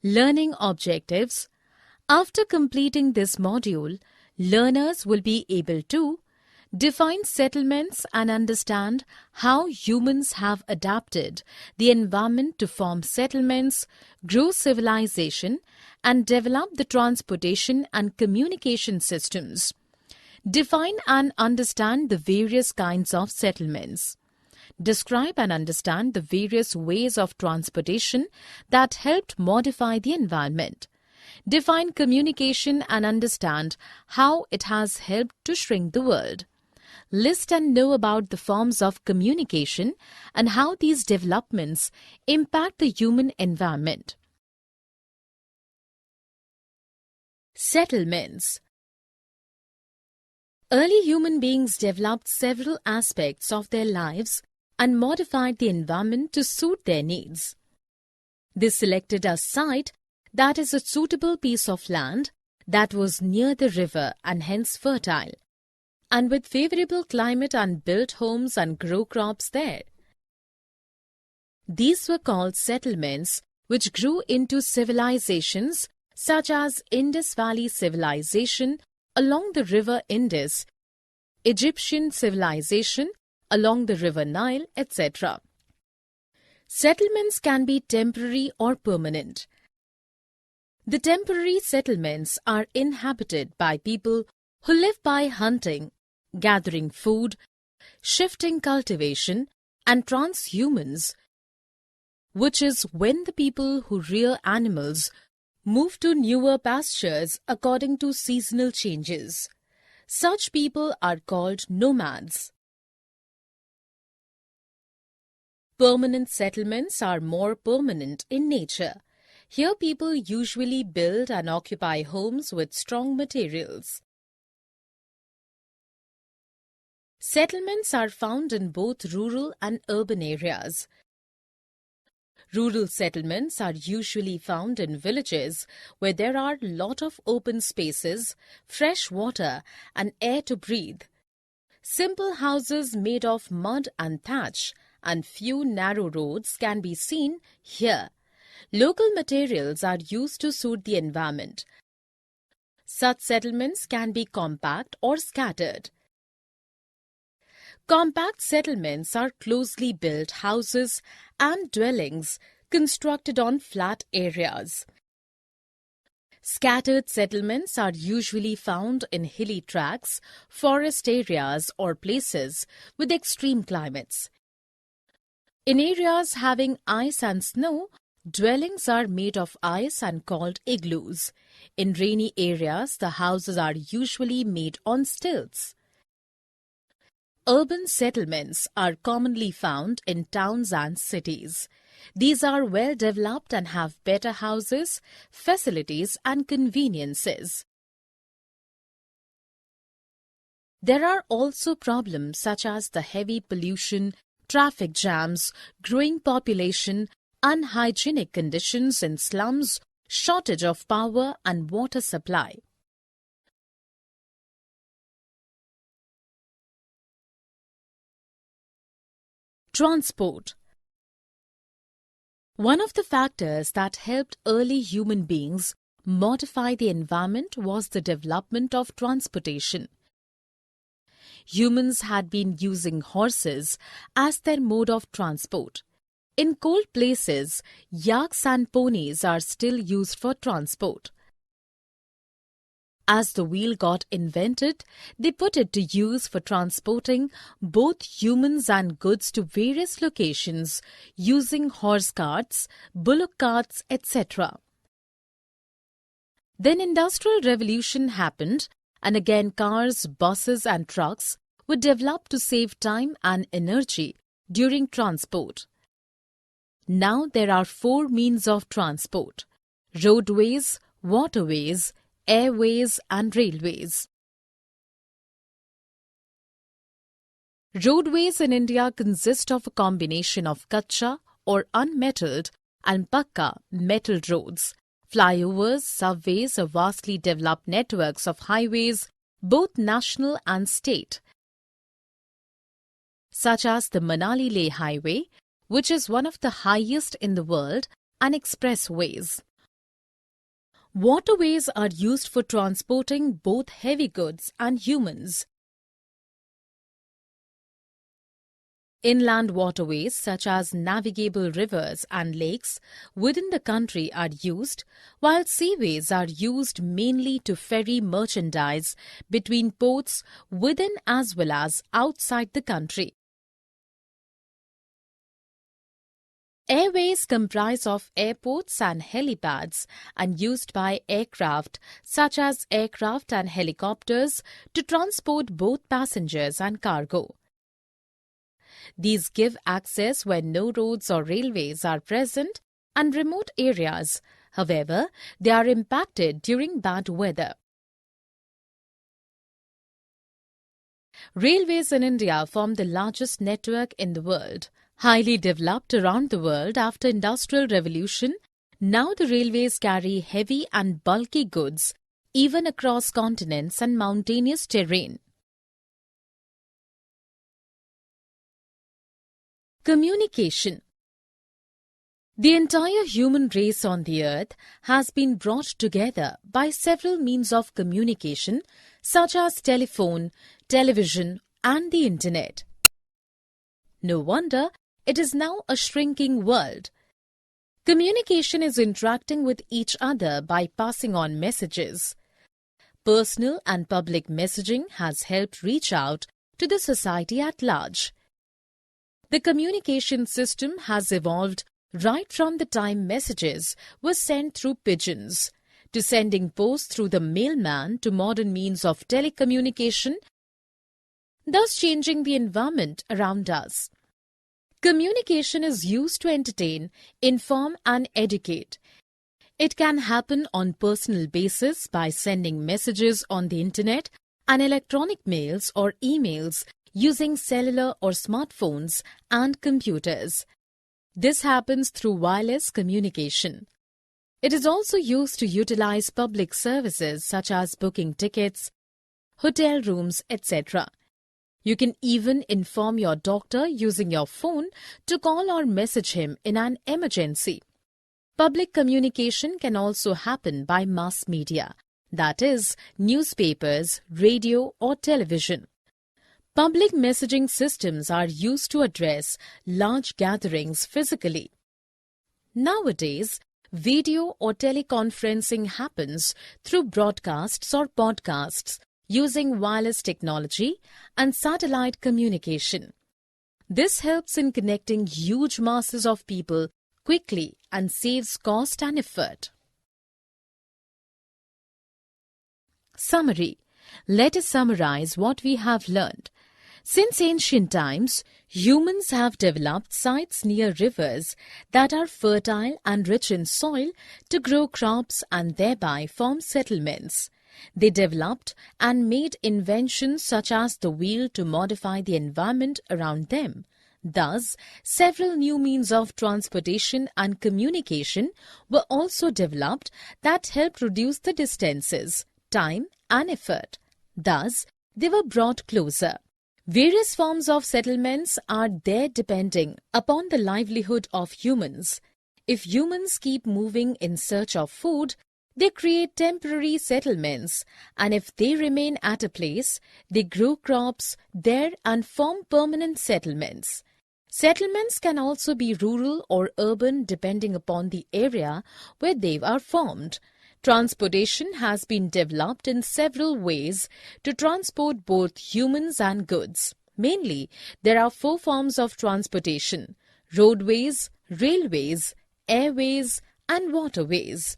Learning objectives. After completing this module, learners will be able to define settlements and understand how humans have adapted the environment to form settlements, grow civilization, and develop the transportation and communication systems. Define and understand the various kinds of settlements. Describe and understand the various ways of transportation that helped modify the environment. Define communication and understand how it has helped to shrink the world. List and know about the forms of communication and how these developments impact the human environment. Settlements. Early human beings developed several aspects of their lives and modified the environment to suit their needs. They selected a site that is a suitable piece of land that was near the river and hence fertile, and with favorable climate and built homes and grow crops there. These were called settlements, which grew into civilizations such as Indus Valley Civilization along the river Indus, Egyptian civilization along the river Nile, etc. Settlements can be temporary or permanent. The temporary settlements are inhabited by people who live by hunting, gathering food, shifting cultivation, and transhumance, which is when the people who rear animals move to newer pastures according to seasonal changes. Such people are called nomads. Permanent settlements are more permanent in nature. Here people usually build and occupy homes with strong materials. Settlements are found in both rural and urban areas. Rural settlements are usually found in villages where there are a lot of open spaces, fresh water, and air to breathe. Simple houses made of mud and thatch and few narrow roads can be seen here. Local materials are used to suit the environment. Such settlements can be compact or scattered. Compact settlements are closely built houses and dwellings constructed on flat areas. Scattered settlements are usually found in hilly tracts, forest areas, or places with extreme climates. In areas having ice and snow, dwellings are made of ice and called igloos. In rainy areas, the houses are usually made on stilts. Urban settlements are commonly found in towns and cities. These are well developed and have better houses, facilities, and conveniences. There are also problems such as the heavy pollution, traffic jams, growing population, unhygienic conditions in slums, shortage of power and water supply. Transport. One of the factors that helped early human beings modify the environment was the development of transportation. Humans had been using horses as their mode of transport. In cold places, yaks and ponies are still used for transport. As the wheel got invented, they put it to use for transporting both humans and goods to various locations using horse carts, bullock carts, etc. Then Industrial Revolution happened, and again cars, buses and trucks were developed to save time and energy during transport. Now there are 4 means of transport: roadways, waterways, airways and railways. Roadways in India consist of a combination of kacha or unmetalled and pakka metalled roads. Flyovers, subways are vastly developed networks of highways, both national and state, such as the Manali-Leh Highway, which is one of the highest in the world, and expressways. Waterways are used for transporting both heavy goods and humans. Inland waterways such as navigable rivers and lakes within the country are used, while seaways are used mainly to ferry merchandise between ports within as well as outside the country. Airways comprise of airports and helipads and used by aircraft such as aircraft and helicopters to transport both passengers and cargo. These give access when no roads or railways are present and remote areas. However, they are impacted during bad weather. Railways in India form the largest network in the world. Highly developed around the world after Industrial Revolution, now the railways carry heavy and bulky goods even across continents and mountainous terrain. Communication. The entire human race on the earth has been brought together by several means of communication such as telephone, television and the internet. No wonder it is now a shrinking world. Communication is interacting with each other by passing on messages. Personal and public messaging has helped reach out to the society at large. The communication system has evolved right from the time messages were sent through pigeons, to sending posts through the mailman to modern means of telecommunication, thus changing the environment around us. Communication is used to entertain, inform and educate. It can happen on personal basis by sending messages on the internet and electronic mails or emails using cellular or smartphones and computers. This happens through wireless communication. It is also used to utilize public services such as booking tickets, hotel rooms, etc. You can even inform your doctor using your phone to call or message him in an emergency. Public communication can also happen by mass media, that is, newspapers, radio or television. Public messaging systems are used to address large gatherings physically. Nowadays, video or teleconferencing happens through broadcasts or podcasts using wireless technology and satellite communication. This helps in connecting huge masses of people quickly and saves cost and effort. Summary. Let us summarize what we have learned. Since ancient times, humans have developed sites near rivers that are fertile and rich in soil to grow crops and thereby form settlements. They developed and made inventions such as the wheel to modify the environment around them. Thus, several new means of transportation and communication were also developed that helped reduce the distances, time and effort. Thus, they were brought closer. Various forms of settlements are there depending upon the livelihood of humans. If humans keep moving in search of food, they create temporary settlements, and if they remain at a place, they grow crops there and form permanent settlements. Settlements can also be rural or urban depending upon the area where they are formed. Transportation has been developed in several ways to transport both humans and goods. Mainly, there are 4 forms of transportation: roadways, railways, airways, and waterways.